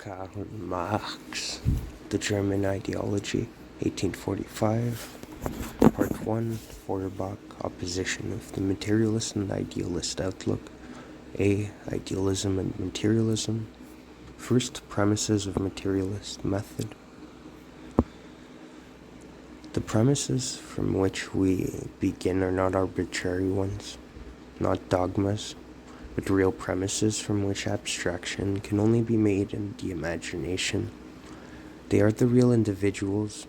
Karl Marx, The German Ideology, 1845, Part 1, Feuerbach, Opposition of the Materialist and Idealist Outlook, A. Idealism and Materialism, First Premises of Materialist Method. The premises from which we begin are not arbitrary ones, not dogmas, but real premises from which abstraction can only be made in the imagination. They are the real individuals,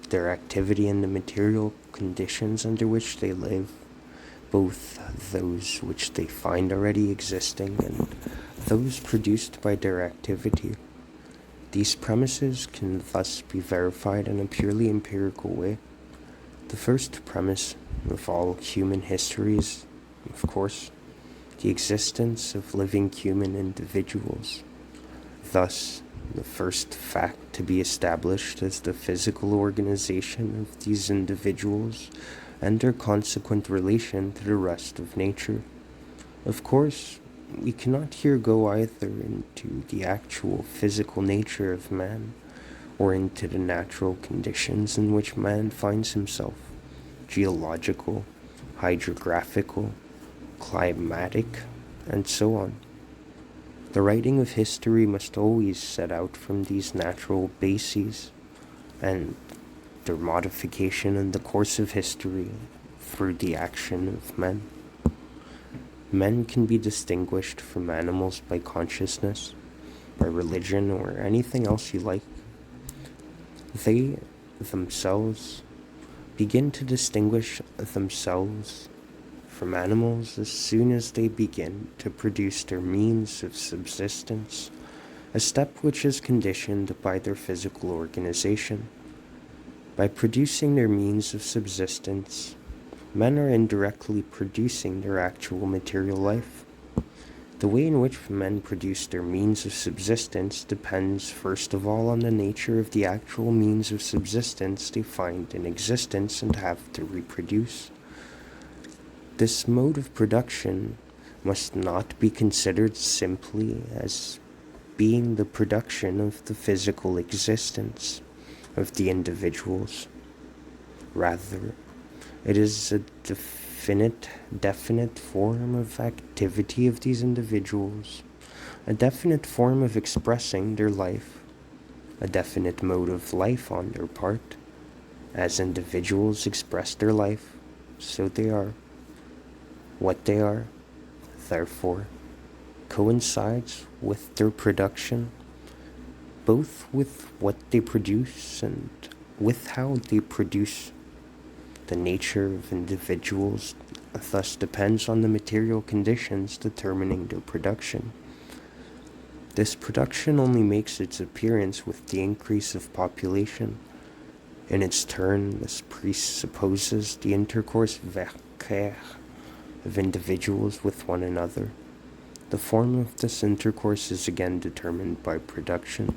their activity and the material conditions under which they live, both those which they find already existing and those produced by their activity. These premises can thus be verified in a purely empirical way. The first premise of all human history is, of course, the existence of living human individuals. Thus, the first fact to be established is the physical organization of these individuals and their consequent relation to the rest of nature. Of course, we cannot here go either into the actual physical nature of man or into the natural conditions in which man finds himself, geological, hydrographical, climatic, and so on. The writing of history must always set out from these natural bases, and their modification in the course of history through the action of men. Men can be distinguished from animals by consciousness, by religion, or anything else you like. They themselves begin to distinguish themselves from animals as soon as they begin to produce their means of subsistence, a step which is conditioned by their physical organization. By producing their means of subsistence, men are indirectly producing their actual material life. The way in which men produce their means of subsistence depends first of all on the nature of the actual means of subsistence they find in existence and have to reproduce. This mode of production must not be considered simply as being the production of the physical existence of the individuals. Rather, it is a definite form of activity of these individuals, a definite form of expressing their life, a definite mode of life on their part. As individuals express their life, so they are. What they are, therefore, coincides with their production, both with what they produce and with how they produce. The nature of individuals thus depends on the material conditions determining their production. This production only makes its appearance with the increase of population. In its turn, this presupposes the intercourse vercaire of individuals with one another. The form of this intercourse is again determined by production.